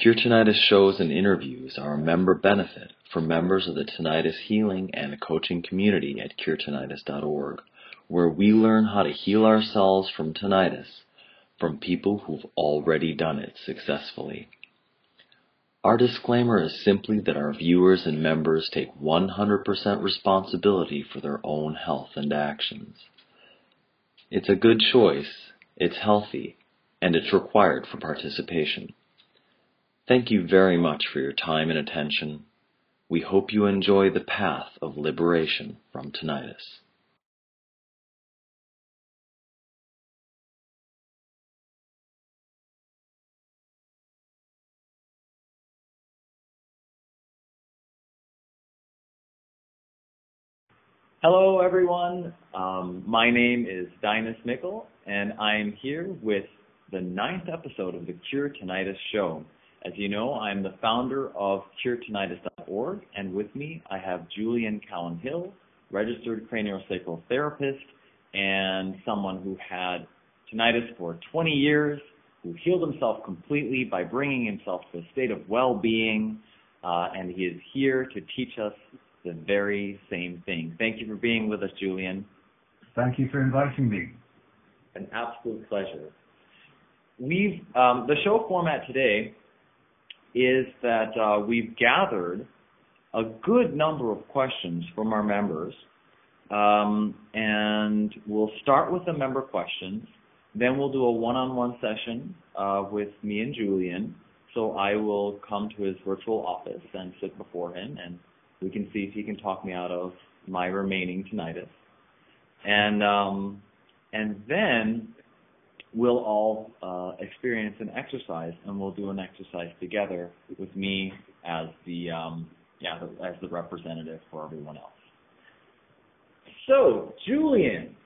Cure Tinnitus shows and interviews are a member benefit for members of the tinnitus healing and coaching community at curetinnitus.org, where we learn how to heal ourselves from tinnitus from people who've already done it successfully. Our disclaimer is simply that our viewers and members take 100% responsibility for their own health and actions. It's a good choice, it's healthy, and it's required for participation. Thank you very much for your time and attention. We hope you enjoy the path of liberation from tinnitus. Hello, everyone. My name is Dinus Mickle, and I'm here with the 9th episode of the Cure Tinnitus Show. As you know, I'm the founder of curetinnitus.org, and with me I have Julian Cowan-Hill, registered craniosacral therapist, and someone who had tinnitus for 20 years, who healed himself completely by bringing himself to a state of well-being, and he is here to teach us the very same thing. Thank you for being with us, Julian. Thank you for inviting me. An absolute pleasure. The show format today is that we've gathered a good number of questions from our members, and we'll start with the member questions. Then we'll do a one-on-one session with me and Julian. So I will come to his virtual office and sit before him, and we can see if he can talk me out of my remaining tinnitus. And then we'll all experience an exercise, and we'll do an exercise together with me as the representative for everyone else. So, Julian,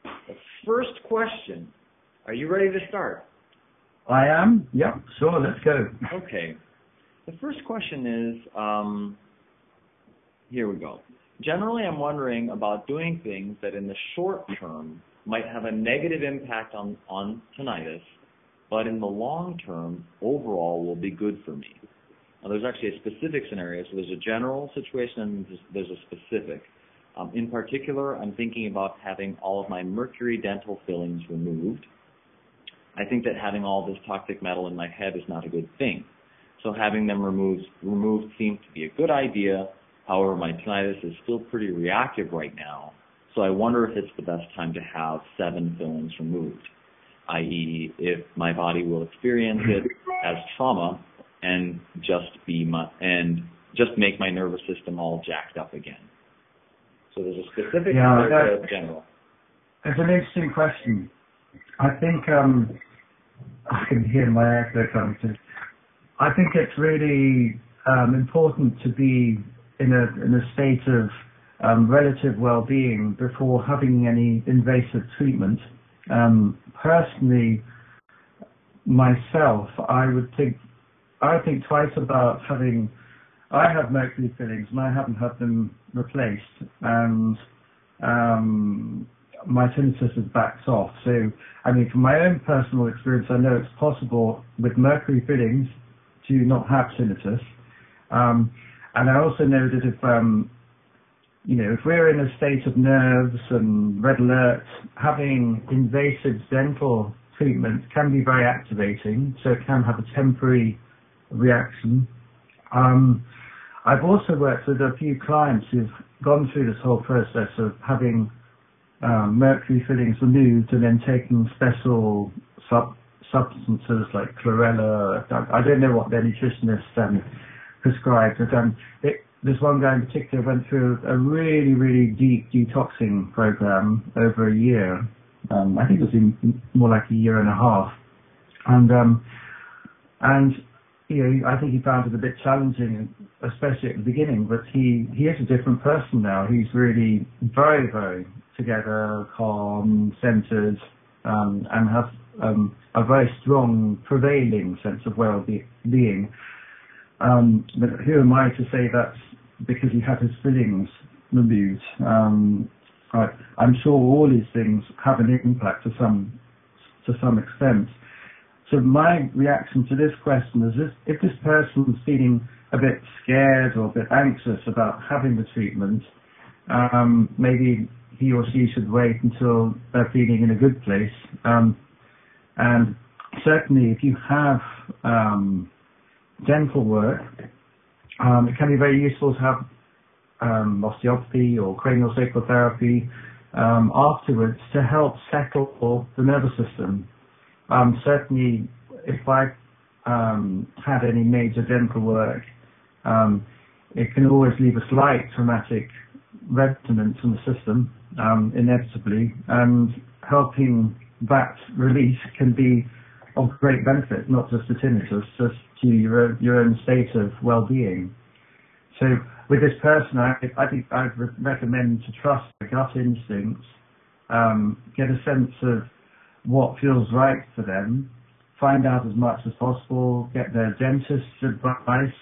the first question. Are you ready to start? I am. Yep. Sure. Let's go. Okay. The first question is. Here we go. Generally, I'm wondering about doing things that in the short term might have a negative impact on tinnitus, but in the long term, overall will be good for me. Now, there's actually a specific scenario. So there's a general situation and there's a specific. In particular, I'm thinking about having all of my mercury dental fillings removed. I think that having all this toxic metal in my head is not a good thing. So having them removed seems to be a good idea. However, my tinnitus is still pretty reactive right now, so I wonder if it's the best time to have 7 fillings removed, i.e. if my body will experience it as trauma and just make my nervous system all jacked up again. So there's a specific and there's a general. It's an interesting question. I think I can hear my echo coming through. I think it's really important to be in a state of relative well-being before having any invasive treatment. Personally, myself, I think twice about having. I have mercury fillings and I haven't had them replaced, and my tinnitus has backed off. So, I mean, from my own personal experience, I know it's possible with mercury fillings to not have tinnitus. And I also know that if we're in a state of nerves and red alert, having invasive dental treatment can be very activating, so it can have a temporary reaction. I've also worked with a few clients who've gone through this whole process of having mercury fillings removed and then taking special substances like chlorella. I don't know what their nutritionist prescribed, but this one guy in particular went through a really, really deep detoxing program over a year. I think it was more like a year and a half, and I think he found it a bit challenging, especially at the beginning. But he is a different person now. He's really very, very together, calm, centered, and has a very strong, prevailing sense of well-being. But who am I to say that's because he had his fillings removed? I'm sure all these things have an impact to some extent. So my reaction to this question is if this person's feeling a bit scared or a bit anxious about having the treatment, maybe he or she should wait until they're feeling in a good place. And certainly if you have dental work, it can be very useful to have osteopathy or craniosacral therapy afterwards to help settle the nervous system. Certainly, if I've had any major dental work, it can always leave a slight traumatic resonance in the system, inevitably, and helping that release can be of great benefit, not just to tinnitus, just to your own state of well-being. So with this person, I think I'd recommend to trust the gut instincts, get a sense of what feels right for them, find out as much as possible, get their dentist's advice,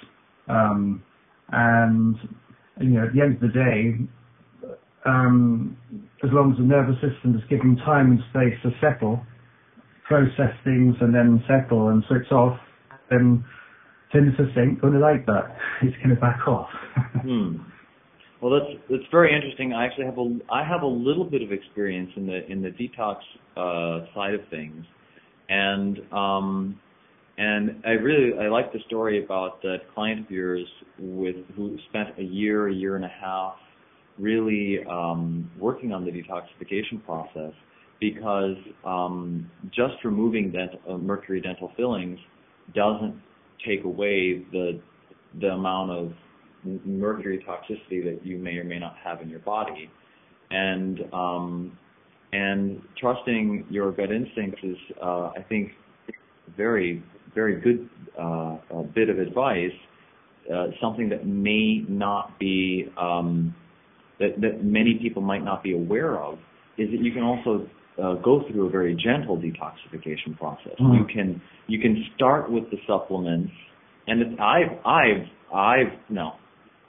and at the end of the day, as long as the nervous system is given time and space to settle, process things and then settle and switch off, then tinnitus ain't going to like that. It's going to back off. Well, that's very interesting. I actually have a little bit of experience in the detox side of things, and I like the story about that client of yours who spent a year and a half really working on the detoxification process, because just removing mercury dental fillings doesn't take away the amount of mercury toxicity that you may or may not have in your body, and trusting your gut instincts is, I think, very, very good bit of advice. Something that may not be that many people might not be aware of is that you can also go through a very gentle detoxification process. You can start with the supplements, and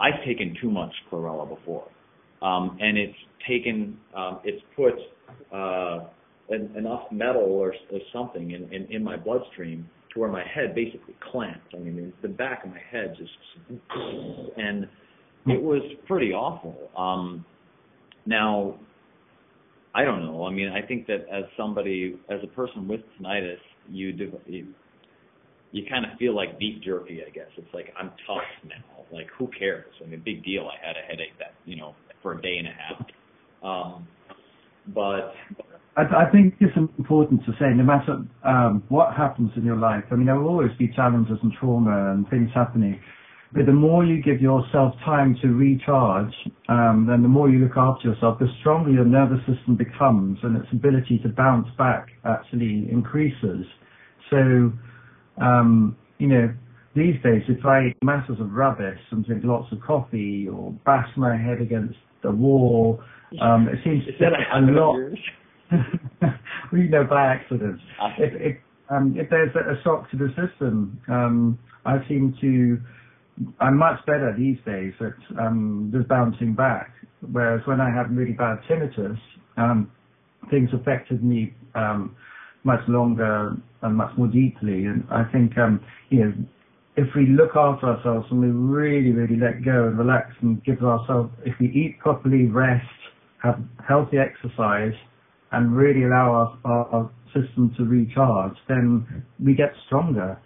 I've taken too much chlorella before, and it's put enough metal or something in my bloodstream to where my head basically clamped. I mean, the back of my head just, and it was pretty awful. Now, I don't know. I mean, I think that as a person with tinnitus, you kind of feel like beef jerky, I guess. It's like, I'm tough now. Like, who cares? I mean, big deal. I had a headache for a day and a half. But I think it's important to say, no matter what happens in your life, I mean, there will always be challenges and trauma and things happening. But the more you give yourself time to recharge, and the more you look after yourself, the stronger your nervous system becomes, and its ability to bounce back actually increases. So, these days, if I eat masses of rubbish and drink lots of coffee or bash my head against the wall, it seems to get a lot. By accident. If there's a shock to the system, I'm much better these days at just bouncing back. Whereas when I had really bad tinnitus, things affected me much longer and much more deeply. And I think, if we look after ourselves and we really, really let go and relax and give ourselves, if we eat properly, rest, have healthy exercise, and really allow our system to recharge, then we get stronger.